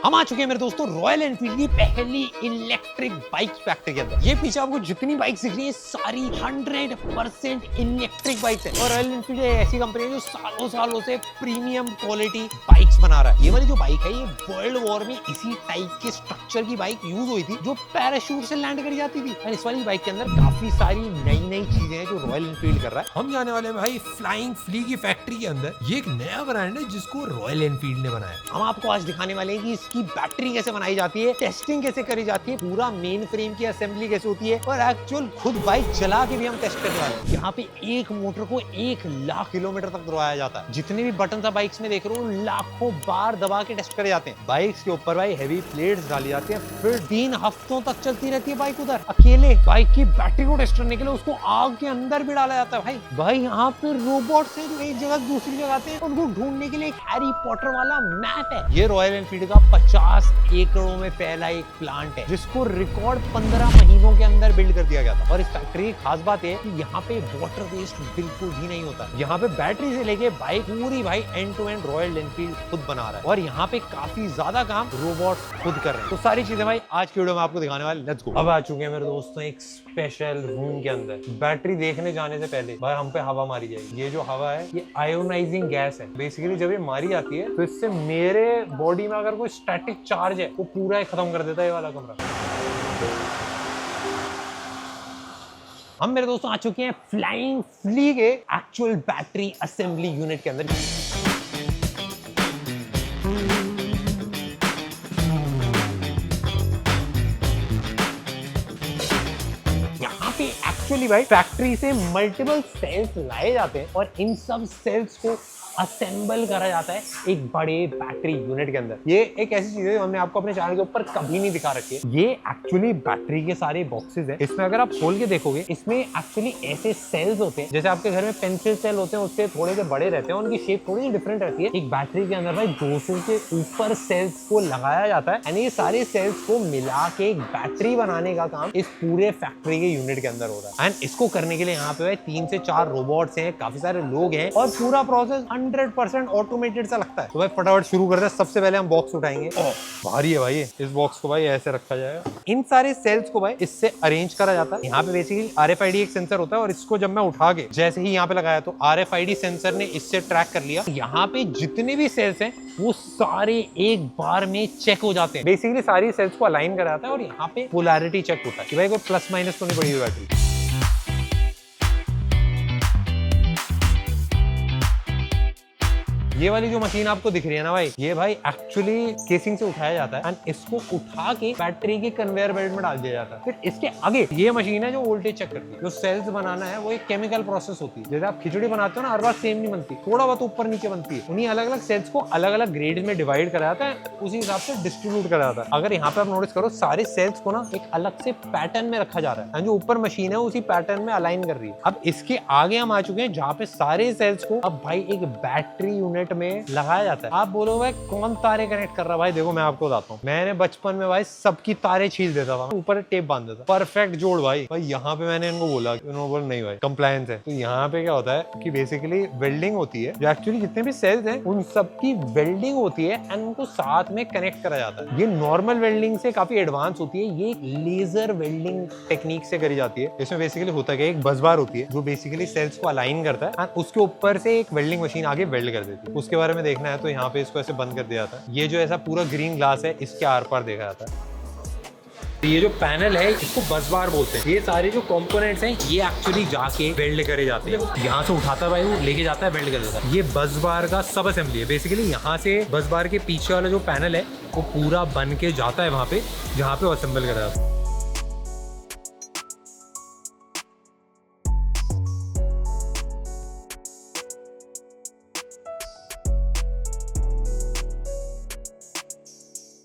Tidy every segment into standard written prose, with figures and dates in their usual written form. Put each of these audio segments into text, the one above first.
हम आ चुके हैं मेरे दोस्तों रॉयल एनफील्ड की पहली इलेक्ट्रिक बाइक फैक्ट्री के अंदर। ये पीछे आपको जितनी बाइक्स दिख रही है सारी 100% इलेक्ट्रिक बाइक्स है। और रॉयल एनफील्ड एक ऐसी कंपनी है जो सालों सालों से प्रीमियम क्वालिटी बाइक्स बना रहा है। ये वाली जो बाइक है ये वर्ल्ड वॉर में इसी टाइप के स्ट्रक्चर की बाइक यूज हुई थी जो पैराशूट से लैंड करी जाती थी। और इस वाली बाइक के अंदर काफी सारी नई नई चीजें हैं जो रॉयल एनफील्ड कर रहा है। हम जाने वाले हैं भाई फ्लाइंग फ्ली की फैक्ट्री के अंदर। ये एक नया ब्रांड है जिसको रॉयल एनफील्ड ने बनाया। हम आपको आज दिखाने वाले हैं कि इसकी बैटरी कैसे बनाई जाती है, टेस्टिंग कैसे करी जाती है, पूरा मेन फ्रेम की असेंबली कैसे होती है और एक्चुअल खुद बाइक चला के भी हम टेस्ट करने वाले हैं। यहाँ पे एक मोटर को 1,00,000 किलोमीटर तक दबाया जाता है। जितने भी बटन आप बाइक्स में देख रहे हो लाखों बार दबा के टेस्ट करे जाते हैं। बाइक्स के ऊपर भाई हेवी प्लेट्स डाली जाती है, फिर 3 हफ्तों तक चलती रहती है बाइक। उधर अकेले बाइक की बैटरी को टेस्ट करने के लिए उसको आग के अंदर भी डाला जाता है। भाई यहाँ पे रोबोट्स हैं जो एक जगह से दूसरी जगह आते हैं। उनको ढूंढने के लिए एक हैरी पॉटर वाला मैप है। ये रॉयल एनफील्ड का 50 एकड़ों में फैला एक प्लांट है जिसको रिकॉर्ड 15 महीनों के अंदर बिल्ड कर दिया गया था। और इस फैक्ट्री की खास बात है कि यहाँ पे वाटर वेस्ट बिल्कुल भी नहीं होता। यहाँ पे बैटरी से लेके बाइक पूरी भाई end to end Royal Enfield खुद बना रहा है। और यहाँ पे काफी ज्यादा काम रोबोट खुद कर रहे हैं। तो सारी चीजें भाई आज की वीडियो में आपको दिखाने वाले। Let's go. अब आ चुके हैं मेरे दोस्तों एक स्पेशल रूम के अंदर। बैटरी देखने जाने से पहले भाई हम पे हवा मारी जाएगी। ये जो हवा है ये आयोनाइजिंग गैस है। बेसिकली जब ये मारी जाती है तो इससे मेरे बॉडी में अगर कोई स्टैटिक चार्ज है वो पूरा ही खत्म कर देता है ये वाला कमरा। हम मेरे दोस्तों आ चुके हैं फ्लाइंग फ्ली के एक्चुअल बैटरी असेंबली यूनिट के अंदर। एक्चुअली भाई फैक्ट्री से मल्टीपल सेल्स लाए जाते हैं और इन सब सेल्स को असेंबल करा जाता है एक बड़े बैटरी यूनिट के अंदर। ये एक ऐसी चीज है जो हमने आपको अपने चैनल के ऊपर कभी नहीं दिखा रखी है। ये एक्चुअली बैटरी के सारे बॉक्सेस हैं। इसमें अगर आप खोल के देखोगे इसमें एक्चुअली ऐसे सेल्स होते हैं जैसे आपके घर में पेंसिल सेल होते हैं उससे थोड़े से बड़े रहते हैं। उनकी शेप थोड़ी सी डिफरेंट रहती है। एक बैटरी के अंदर भाई 200 के ऊपर सेल्स को लगाया जाता है एंड ये सारे सेल्स को मिला के एक बैटरी बनाने का काम इस पूरे फैक्ट्री के यूनिट के अंदर हो रहा है। एंड इसको करने के लिए यहाँ पे 3 से 4 रोबोट्स हैं, काफी सारे लोग हैं और पूरा प्रोसेस 100% ऑटोमेटेड सा लगता है। तो भाई फटाफट शुरू करते हैं। सबसे पहले हम बॉक्स उठाएंगे। भारी है भाई। इस बॉक्स को भाई ऐसे रखा जाएगा। इन सारे सेल्स को भाई इससे अरेंज करा जाता है। यहाँ पे बेसिकली RFID एक सेंसर होता है और इसको जब मैं उठा के जैसे ही यहाँ पे लगाया तो RFID सेंसर ने इससे ट्रैक कर लिया। यहाँ पे जितने भी सेल्स हैं वो सारे एक बार में चेक हो जाते हैं। बेसिकली सारी सेल्स को अलाइन करा जाता है और यहाँ पे पोलैरिटी चेक होता है कि भाई कोई प्लस माइनस तो नहीं पड़ी हुई बैटरी। ये वाली जो मशीन आपको दिख रही है ना भाई ये भाई एक्चुअली केसिंग से उठाया जाता है एंड इसको उठा के बैटरी के कन्वेयर बेल्ट में डाल दिया जाता है। फिर इसके आगे ये मशीन है जो वोल्टेज चेक करती है। जो सेल्स बनाना है वो एक केमिकल प्रोसेस होती है। जैसे आप खिचड़ी बनाते हो ना हर बार सेम नहीं बनती, थोड़ा बहुत ऊपर नीचे बनती है। उन्हीं अलग अलग सेल्स को अलग अलग ग्रेड में डिवाइड करा जाता है, उसी हिसाब से डिस्ट्रीब्यूट करा जाता है। अगर यहाँ पे आप नोटिस करो सारे सेल्स को ना एक अलग से पैटर्न में रखा जा रहा है। जो ऊपर मशीन है उसी पैटर्न में अलाइन कर रही है। अब इसके आगे हम आ चुके हैं जहाँ पे सारे सेल्स को अब भाई एक बैटरी यूनिट में लगाया जाता है। आप बोलो भाई कौन तारे कनेक्ट कर रहा है? भाई देखो मैं आपको बताता हूँ। मैंने बचपन में भाई सबकी तारे छील देता था, ऊपर टेप बांध देता, परफेक्ट जोड़ भाई। यहाँ पे मैंने इनको बोला, उन्होंने बोला नहीं भाई कंप्लायंस है। तो यहाँ पे क्या होता है कि बेसिकली वेल्डिंग होती है। जो एक्चुअली जितने भी सेल्स हैं उन सबकी वेल्डिंग होती है एंड उनको साथ में कनेक्ट करा जाता है। ये नॉर्मल वेल्डिंग से काफी एडवांस होती है। ये लेजर वेल्डिंग टेक्निक से करी जाती है। इसमें बेसिकली होता है एक बस बार होती है जो बेसिकली सेल्स को अलाइन करता है एंड उसके ऊपर से एक वेल्डिंग मशीन आगे वेल्ड कर देती है। उसके बारे में देखना है तो यहाँ पे इसको ऐसे बंद कर दिया जाता है। ये जो ऐसा पूरा ग्रीन ग्लास है इसके आर पार देखा जाता है। तो ये जो पैनल है इसको बस बार बोलते हैं। ये सारे जो कंपोनेंट्स हैं ये एक्चुअली जाके वेल्ड करे जाते हैं। यहाँ से उठाता है भाई वो लेके जाता है वेल्ड कर देता है। ये बस बार का सब असेंबली है। बेसिकली यहाँ से बस बार के पीछे वाला जो पैनल है वो पूरा बन के जाता है वहां पे जहाँ पे वो असेंबल करा जाता है।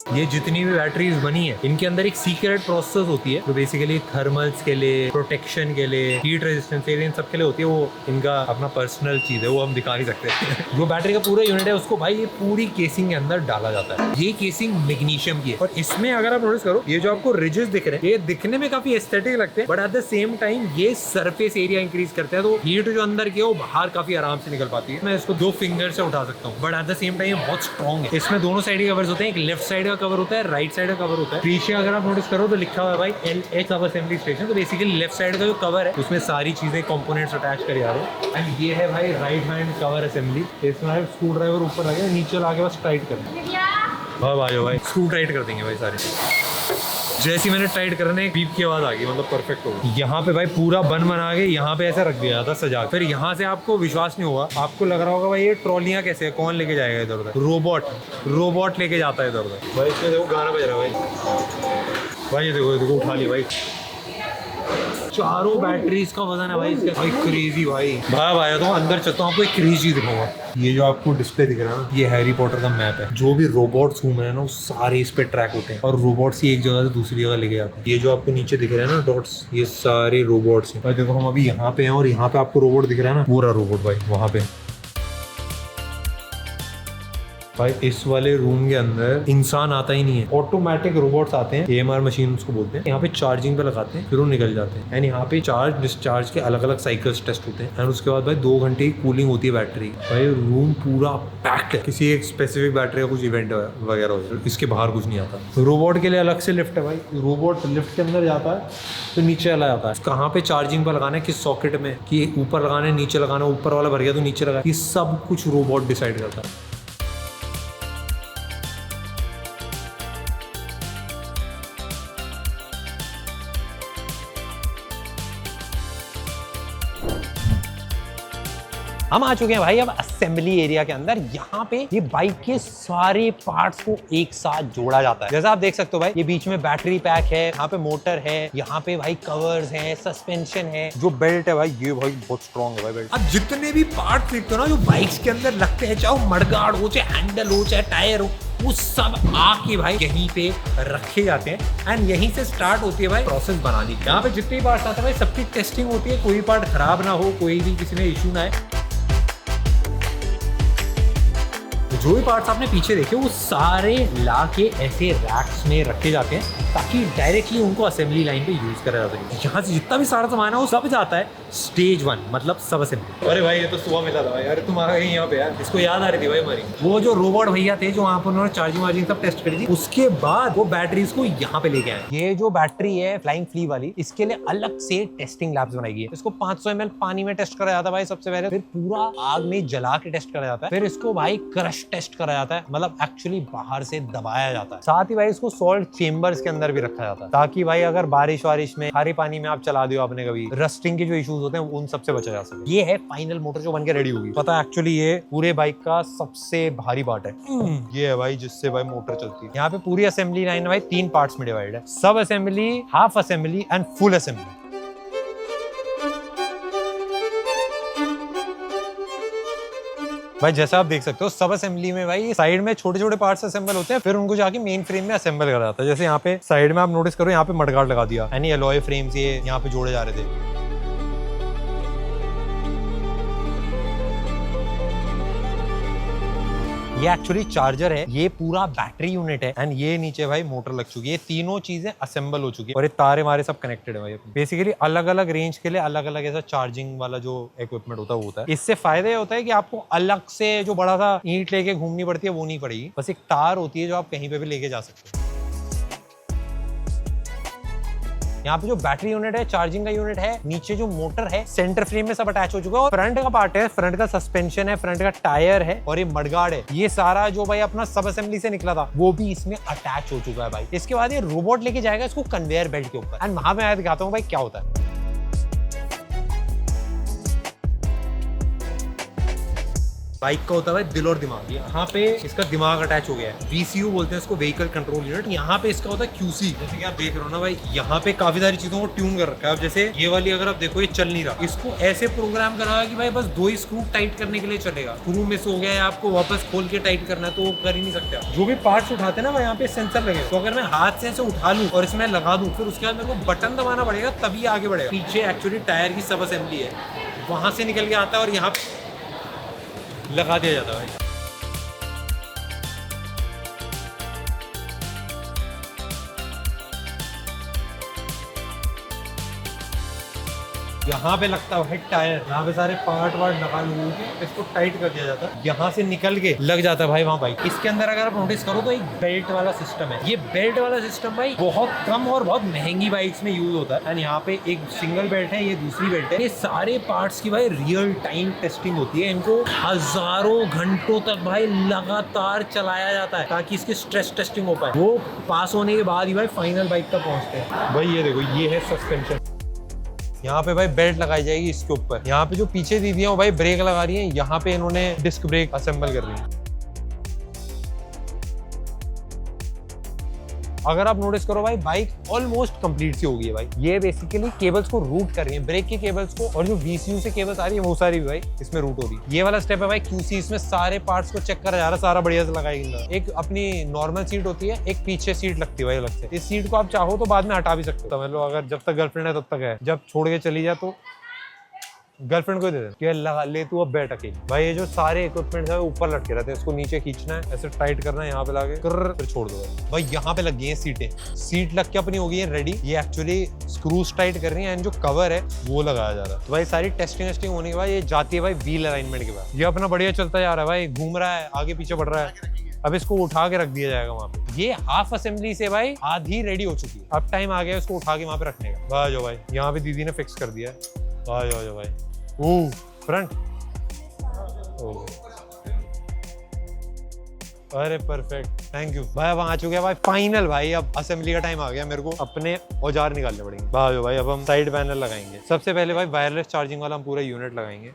ये जितनी भी बैटरीज बनी है इनके अंदर एक सीक्रेट प्रोसेस होती है जो बेसिकली थर्मल्स के लिए, प्रोटेक्शन के लिए, हीट रेजिस्टेंस के लिए, इन सब के लिए होती है। वो इनका अपना पर्सनल चीज है, वो हम दिखा नहीं सकते। जो बैटरी का पूरा यूनिट है उसको भाई ये पूरी केसिंग के अंदर डाला जाता है। ये केसिंग मैग्नीशियम की है और इसमें अगर आप नोटिस करो ये जो आपको रिजेस दिख रहे हैं ये दिखने में काफी एस्थेटिक लगते हैं but at the same time ये सरफेस एरिया इंक्रीज करते हैं। तो हीट जो अंदर की है वो बाहर काफी आराम से निकल पाती है। मैं इसको 2 फिंगर से उठा सकता हूँ but at the same time बहुत स्ट्रॉन्ग है। इसमें दोनों साइड के कवर्स होते हैं। एक लेफ्ट साइड का कवर होता है, राइट साइड का कवर होता है। पीछे अगर आप नोटिस करो तो लिखा हुआ है भाई LH सब असेंबली स्टेशन। तो बेसिकली लेफ्ट साइड का जो कवर है उसमें सारी चीजें कंपोनेंट्स अटैच कर जा रहे हैं। एंड ये है भाई राइट हैंड कवर असेंबली। इसमें स्क्रू ड्राइवर ऊपर आ गया, नीचे ला के बस टाइट कर भाई स्क्रू टाइट कर देंगे भाई सारे। जैसे मैंने टाइट करने बीप की आवाज आ गई, मतलब परफेक्ट हो गई। यहाँ पे भाई पूरा बन बना के यहाँ पे ऐसे रख दिया था सजा। फिर यहाँ से आपको विश्वास नहीं होगा, आपको लग रहा होगा भाई ये ट्रॉलियाँ कैसे है, कौन लेके जाएगा इधर उधर। रोबोट लेके जाता है इधर उधर। भाई इसमें देखो गाना बज रहा है भाई ये देखो उठा लिया भाई। चारों बैटरीज का वजन है भाई इसका। भाई क्रेजी भाई आया तो अंदर चलता हूँ, आपको एक क्रेजी चीज दिखाऊंगा। ये जो आपको डिस्प्ले दिख रहा है ना, ये हैरी पॉटर का मैप है। जो भी रोबोट्स घूम रहे हैं ना वो सारे इस पे ट्रैक होते हैं और रोबोट्स ही एक जगह से दूसरी जगह लेके जाते हैं। ये जो आपको नीचे दिख रहे हैं ना डॉट्स, ये सारे रोबोट्स हैं। भाई देखो हम अभी यहाँ पे हैं और यहाँ पे आपको रोबोट दिख रहा है ना, पूरा रोबोट भाई वहाँ पे। भाई इस वाले रूम के अंदर इंसान आता ही नहीं है, ऑटोमेटिक रोबोट्स आते हैं, AMR मशीन उसको बोलते हैं। यहाँ पे चार्जिंग पे लगाते हैं, फिर वो निकल जाते हैं। एंड यहाँ पे चार्ज डिस्चार्ज के अलग अलग साइकिल्स टेस्ट होते हैं। एंड उसके बाद भाई 2 घंटे की कूलिंग होती है बैटरी। भाई रूम पूरा पैक्ड है। किसी एक स्पेसिफिक बैटरी का कुछ इवेंट वगैरह हो जाए, इसके बाहर कुछ नहीं आता। रोबोट के लिए अलग से लिफ्ट है भाई। रोबोट लिफ्ट के अंदर जाता है तो नीचे चला जाता है। कहाँ पे चार्जिंग पे लगाना है, किस सॉकेट में, कि ऊपर लगाना है नीचे लगाना है, ऊपर वाला भर गया तो नीचे लगा, ये सब कुछ रोबोट डिसाइड करता है। हम आ चुके हैं भाई अब असेंबली एरिया के अंदर। यहाँ पे ये बाइक के सारे पार्ट्स को एक साथ जोड़ा जाता है। जैसा आप देख सकते हो भाई, ये बीच में बैटरी पैक है, यहाँ पे मोटर है, यहाँ पे भाई कवर्स हैं, सस्पेंशन है, जो बेल्ट है भाई ये भाई बहुत स्ट्रॉन्ग है भाई बेल्ट। अब जितने भी पार्ट देखते हो ना जो बाइक्स के अंदर लगते हैं, चाहे मडगार्ड हो, चाहे हैंडल हो, चाहे टायर हो, वो सब आके भाई यहीं पे रखे जाते हैं। एंड यहीं से स्टार्ट होती है भाई प्रोसेस बनाने की। यहाँ पे जितने भी पार्ट्स आते हैं भाई सबकी टेस्टिंग होती है, कोई पार्ट खराब ना हो, कोई भी किसी में इशू ना आए। जो भी पार्ट्स आपने पीछे देखे वो सारे लाके ऐसे रैक्स में रखे जाते हैं ताकि डायरेक्टली उनको असेंबली लाइन पे यूज करा जा सके। यहाँ से जितना भी सारा सामान है वो सब जाता है स्टेज 1, मतलब सब असेंबली। अरे भाई ये तो सुबह मिला था भाई, अरे तुम्हारा यहाँ पे यार, इसको याद आ रही थी भाई हमारी। वो जो रोबोट भैया थे जो वहाँ पर उन्होंने चार्जिंग वार्जिंग सब टेस्ट करी थी, उसके बाद वो बैटरीज को यहाँ पे लेके आए। ये जो बैटरी है फ्लाइंग फ्ली वाली, इसके लिए अलग से टेस्टिंग लैब्स बनाई गई है। इसको 500 ml पानी में टेस्ट करा जाता है भाई सबसे पहले, फिर पूरा आग में जला के टेस्ट करा जाता है, फिर इसको भाई क्रश टेस्ट करा जाता है, मतलब एक्चुअली बाहर से दबाया जाता है। साथ ही भाई इसको सॉल्ट चेम्बर्स के अंदर भी रखा जाता है ताकि भाई अगर बारिश वारिश में खारे पानी में आप चला दियो आपने कभी, रस्टिंग के जो इश्यूज होते हैं उन सबसे बचा जा सके। ये है फाइनल मोटर जो बन के रेडी होगी। पता है एक्चुअली ये पूरे बाइक का सबसे भारी पार्ट है। ये है भाई जिससे भाई मोटर चलती है। यहाँ पे पूरी असेंबली लाइन भाई 3 पार्ट्स में डिवाइड है, सब assembly, half assembly and full assembly. भाई जैसा आप देख सकते हो सब असेंबली में भाई साइड में छोटे छोटे पार्ट्स असेंबल होते हैं, फिर उनको जाके मेन फ्रेम में असेंबल करा जाता है। जैसे यहाँ पे साइड में आप नोटिस करो, यहाँ पे मडगार्ड लगा दिया, यानी एलॉय फ्रेम्स ये यहाँ पे जोड़े जा रहे थे। ये एक्चुअली चार्जर है, ये पूरा बैटरी यूनिट है एंड ये नीचे भाई मोटर लग चुकी है। ये तीनों चीजें असेंबल हो चुकी है और ये तारे मारे सब कनेक्टेड है भाई। बेसिकली अलग अलग रेंज के लिए अलग अलग ऐसा चार्जिंग वाला जो इक्विपमेंट होता है वो होता है। इससे फायदा ये होता है कि आपको अलग से जो बड़ा सा ईंट लेके घूमनी पड़ती है वो नहीं पड़ेगी, बस एक तार होती है जो आप कहीं पे भी लेके जा सकते हो। यहाँ पे जो बैटरी यूनिट है, चार्जिंग का यूनिट है, नीचे जो मोटर है, सेंटर फ्रेम में सब अटैच हो चुका है। और फ्रंट का पार्ट है, फ्रंट का सस्पेंशन है, फ्रंट का टायर है और ये मडगार्ड है। ये सारा जो भाई अपना सब असेंबली से निकला था वो भी इसमें अटैच हो चुका है भाई। इसके बाद ये रोबोट लेके जाएगा इसको कन्वेयर बेल्ट के ऊपर एंड वहां मैं दिखाता हूँ भाई क्या होता है। बाइक का होता है भाई दिल और दिमाग। यहाँ पे इसका दिमाग अटैच हो गया है, VCU बोलते हैं इसको, व्हीकल कंट्रोल यूनिट। यहाँ पे इसका होता है QC। जैसे कि आप देख रहे हो ना भाई, यहाँ पे काफी सारी चीजों को ट्यून कर रखा है। अब जैसे ये वाली अगर आप देखो ये चल नहीं रहा, इसको ऐसे प्रोग्राम करा है कि भाई बस 2 ही स्क्रू टाइट करने के लिए चलेगा। स्क्रू मिस हो गया है, आपको वापस खोल के टाइट करना है तो वो कर ही नहीं सकते आप। जो भी पार्ट्स उठाते हैं ना यहाँ पे सेंसर लगे, तो अगर मैं हाथ से ऐसे उठा लूँ और इसमें लगा दूँ, फिर उसके बाद मेरे को बटन दबाना पड़ेगा तभी आगे बढ़ेगा। पीछे एक्चुअली टायर की सब असेंबली है, वहां से निकल के आता है और यहाँ लगा दिया जाता है। यहाँ पे लगता है टायर, यहाँ पे सारे पार्ट वार्ट निकाल के इसको टाइट कर दिया जाता है, यहाँ से निकल के लग जाता है भाई वहाँ बाइक। इसके अंदर अगर आप नोटिस करो तो एक बेल्ट वाला सिस्टम है। ये बेल्ट वाला सिस्टम भाई बहुत कम और बहुत महंगी बाइक्स में यूज होता है। एंड यहाँ पे एक सिंगल बेल्ट है, ये दूसरी बेल्ट है। ये सारे पार्ट्स की भाई रियल टाइम टेस्टिंग होती है। इनको हजारों घंटों तक भाई लगातार चलाया जाता है ताकि इसकी स्ट्रेस टेस्टिंग हो पाए। वो पास होने के बाद ही भाई फाइनल बाइक तक पहुंचते हैं। भाई ये देखो, ये है सस्पेंशन। यहाँ पे भाई बेल्ट लगाई जाएगी इसके ऊपर। यहाँ पे जो पीछे दीदियां वो भाई ब्रेक लगा रही हैं, यहाँ पे इन्होंने डिस्क ब्रेक असेंबल कर रही है। अगर आप नोटिस करो भाई बाइक ऑलमोस्ट कंप्लीट सी हो गई है भाई। ये बेसिकली केबल्स को रूट कर रही है, ब्रेक के केबल्स को, और जो VCU से केबल्स आ रही है वो सारी भी भाई इसमें रूट हो रही है। ये वाला स्टेप है भाई QC, इसमें सारे पार्ट्स को चेक करा जा रहा है, सारा बढ़िया से लगाएगा। एक अपनी नॉर्मल सीट होती है, एक पीछे सीट लगती है भाई अलग से। इस सीट को आप चाहो तो बाद में हटा भी सकते हो, समझ लो अगर जब तक गर्लफ्रेंड है तब तक है, जब छोड़ के चली जाए तो गर्लफ्रेंड को दे दे कि लगा ले तू अब बैठ अकेली। भाई ये जो सारे इक्विपमेंट्स है ऊपर लटके रहते हैं, इसको नीचे खींचना है, ऐसे टाइट करना है, यहाँ पे लाके फिर छोड़ दो भाई। यहाँ पे लग गई है सीटें, सीट लग के अपनी हो गई है रेडी। ये एक्चुअली स्क्रूज टाइट कर रही है एंड जो कवर है वो लगाया जा रहा है। तो भाई सारी टेस्टिंग होने के बाद ये जाती है भाई व्हील अलाइनमेंट के बाद। ये अपना बढ़िया चलता जा रहा है भाई, घूम रहा है, आगे पीछे बढ़ रहा है। अब इसको उठा के रख दिया जाएगा वहाँ पे। ये हाफ असेंबली से भाई आधी रेडी हो चुकी है। अब टाइम आ गया इसको उठा के वहाँ पे रखने का। आ जाओ भाई, यहाँ पे दीदी ने फिक्स कर दिया है। आ जाओ भाई, ओह फ्रंट, अरे परफेक्ट, थैंक यू भाई। अब आ चुके हैं भाई फाइनल भाई, अब असेंबली का टाइम आ गया। मेरे को अपने औजार निकालने पड़ेंगे। भाई अब हम साइड पैनल लगाएंगे। सबसे पहले भाई वायरलेस चार्जिंग वाला हम पूरा यूनिट लगाएंगे।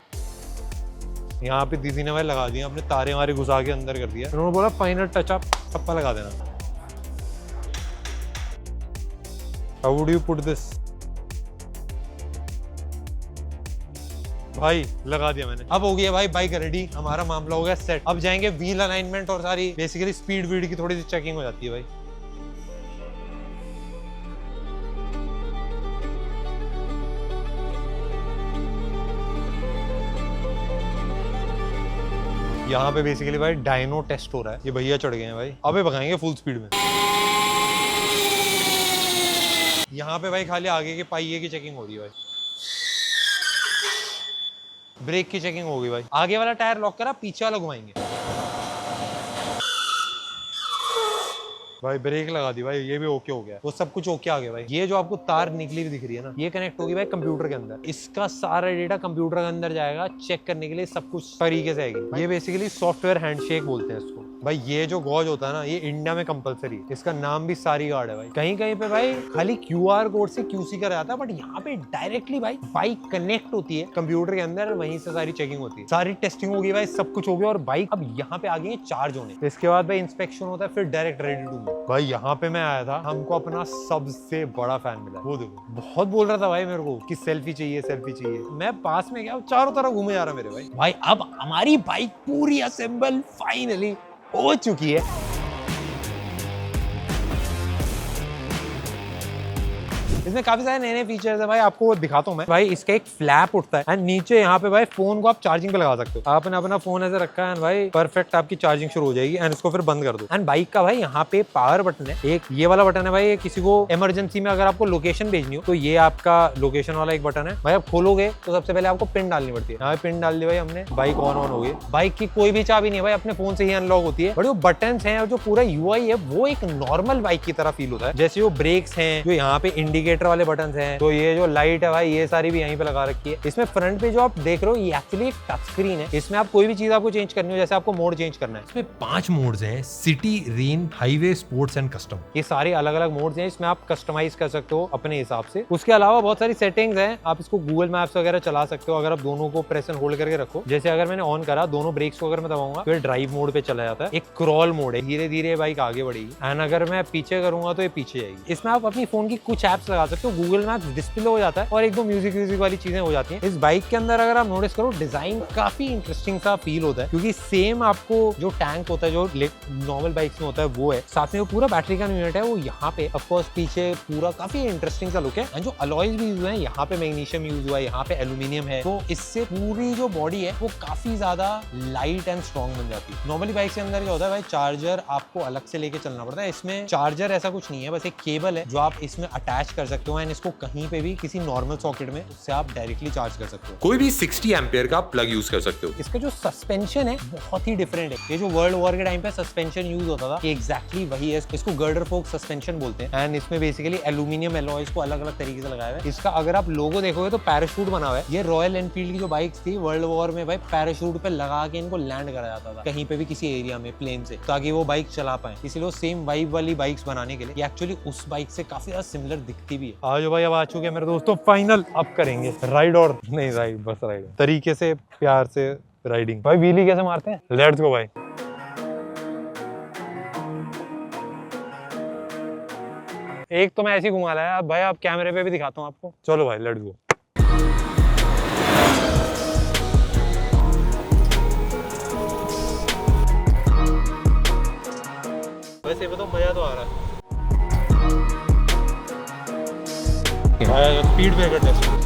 यहाँ पे दीदी ने भाई लगा दिया, अपने तारे वारे घुसा के अंदर कर दिया। उन्होंने बोला फाइनल टच अप टप्पा लगा देना। How would you put this? भाई लगा दिया मैंने। अब हो गया भाई बाइक रेडी, हमारा मामला हो गया सेट। अब जाएंगे व्हील अलाइनमेंट और सारी बेसिकली स्पीड वीड की थोड़ी सी चेकिंग हो जाती है भाई। यहाँ पे बेसिकली भाई डायनो टेस्ट हो रहा है। ये भैया चढ़ गए हैं भाई, अबे भगाएंगे फुल स्पीड में। यहाँ पे भाई खाली आगे के पहिए की चेकिंग हो रही है भाई, ब्रेक की चेकिंग होगी भाई। आगे वाला टायर लॉक करा, पीछे वाला घुमाएंगे भाई। ब्रेक लगा दी भाई, ये भी ओके हो गया, वो सब कुछ ओके आ गया भाई। ये जो आपको तार निकली हुई दिख रही है ना, ये कनेक्ट होगी भाई कंप्यूटर के अंदर। इसका सारा डेटा कंप्यूटर के अंदर जाएगा, चेक करने के लिए सब कुछ तरीके से आएगी। ये बेसिकली सॉफ्टवेयर हैंडशेक बोलते हैं इसको भाई। ये जो गॉज होता है ना, ये इंडिया में कंपलसरी है। इसका नाम भी सारी गार्ड है भाई। कहीं कहीं पे भाई खाली QR कोड से QC करा जाता है, बट यहाँ पे डायरेक्टली भाई बाइक कनेक्ट होती है कंप्यूटर के अंदर, वहीं से सारी चेकिंग होती है, सारी टेस्टिंग होगी भाई, सब कुछ हो गया। और बाइक अब यहाँ पे आ गई है चार्ज होने। इसके बाद भाई इंस्पेक्शन होता है, फिर डायरेक्ट रेडी टू मूव। भाई यहाँ पे मैं आया था, हमको अपना सबसे बड़ा फैन मिला। वो देखो, बहुत बोल रहा था भाई मेरे को कि सेल्फी चाहिए सेल्फी चाहिए। मैं पास में गया, चारों तरफ घूमे जा रहा मेरे भाई। भाई अब हमारी बाइक पूरी असेंबल फाइनली हो चुकी है। इसमें काफी सारे नए नए फीचर्स है भाई, आपको वो दिखाता हूँ मैं। भाई इसका एक फ्लैप उठता है एंड नीचे यहाँ पे भाई फोन को आप चार्जिंग पे लगा सकते हो। आपने अपना फोन ऐसे रखा है भाई, परफेक्ट आपकी चार्जिंग शुरू हो जाएगी एंड इसको फिर बंद कर दो। एंड बाइक का भाई यहाँ पे पावर बटन है, एक ये वाला बटन है भाई। किसी को इमरजेंसी में अगर आपको लोकेशन भेजनी हो तो ये आपका लोकेशन वाला एक बटन है भाई। आप खोलोगे तो सबसे पहले आपको पिन डालनी पड़ती है। यहाँ पे पिन डाल दी भाई हमने, बाइक ऑन हो गई। बाइक की कोई भी चाबी नहीं है भाई, अपने फोन से ही अनलॉक होती है। बट जो बटन है और जो पूरा UI है वो एक नॉर्मल बाइक की तरह फील होता है। जैसे वो ब्रेक्स हैं, जो यहाँ पे इंडिकेटर वाले बटन है, तो ये जो लाइट है भाई ये सारी भी यहीं पे लगा रखी है। इसमें फ्रंट पे जो आप देख रहे हो ये एक्चुअली एक टच स्क्रीन है। इसमें आप कोई भी चीज आपको चेंज करनी हो, जैसे आपको मोड चेंज करना है, इसमें 5 मोड्स हैं, city, rain, highway, sports and custom. ये सारे अलग अलग मोड्स हैं, इसमें आप कस्टमाइज कर सकते हो अपने हिसाब से। उसके अलावा बहुत सारी सेटिंग्स हैं, आप इसको गूगल मैप्स वगैरह चला सकते हो अगर आप दोनों को प्रेस एंड होल्ड करके रखो। जैसे अगर मैंने ऑन करा, दोनों ब्रेक्स को अगर मैं दबाऊंगा तो ड्राइव मोड पे चला जाता है। एक क्रॉल मोड है, धीरे धीरे बाइक आगे बढ़ेगी। एंड अगर मैं पीछे करूंगा तो ये पीछे जाएगी। इसमें आप अपनी फोन की कुछ एप्स लगा सकते हो, गूगल मैप्स डिस्प्ले हो जाता है और एक दो म्यूजिक वाली चीजें हो जाती हैं। इस बाइक के अंदर अगर आप नोटिस करो, डिजाइन काफी इंटरेस्टिंग सा फील होता है, क्योंकि सेम आपको जो टैंक होता है जो नॉर्मल बाइक्स में होता है वो है, साथ में वो पूरा बैटरी का यूनिट है वो यहाँ पे। ऑफ कोर्स पीछे पूरा काफी इंटरेस्टिंग सा लुक है। एंड जो अलॉयज भी यूज हुए हैं, यहाँ पे मैग्नीशियम यूज हुआ है, यहाँ पे एल्यूमिनियम है, तो इससे पूरी जो बॉडी है वो काफी ज्यादा लाइट एंड स्ट्रॉन्ग बन जाती है। नॉर्मली बाइक के अंदर क्या होता है भाई, चार्जर आपको अलग से लेके चलना पड़ता है। इसमें चार्जर ऐसा कुछ नहीं है, बस एक केबल है जो आप इसमें अटैच कर सकते हो एंड इसको कहीं पे भी किसी नॉर्मल सॉकेट में उससे आप डायरेक्टली चार्ज कर सकते हो। कोई भी 60 एम्पियर का प्लग यूज कर सकते हो। इसका जो सस्पेंशन है बहुत ही डिफरेंट है। ये जो वर्ल्ड वॉर के टाइम पे सस्पेंशन यूज होता था ये एग्जैक्टली वही है। इसको गर्डर फोक सस्पेंशन बोलते हैं एंड इसमें बेसिकली एल्यूमिनियम एलॉयज को अलग अलग तरीके से लगाया हुआ है। इसका अगर आप लोगो देखोगे तो पैराशूट बना हुआ है। ये रॉयल एनफील्ड की जो बाइक्स थी वर्ल्ड वॉर में भाई पैराशूट पे लगा के इनको लैंड करा जाता था कहीं पे भी किसी एरिया में प्लेन से, ताकि वो बाइक चला पाए। इसीलिए वो सेम वाइब वाली बाइक्स बनाने के लिए ये एक्चुअली उस बाइक से काफी ज्यादा सिमिलर दिखती भी है। आज भाई अब आ चुके हैं मेरे दोस्तों, फाइनल अब करेंगे राइड, और नहीं राइड बस राइड तरीके से प्यार से राइडिंग। भाई व्हीली कैसे मारते हैं, लेट्स गो भाई। एक तो मैं ऐसे ही घुमा लाया, अब भाई आप कैमरे पे भी दिखाता हूँ आपको। चलो भाई लेट्स गो। वैसे बताओ मजा तो आ रहा है। Speed breaker test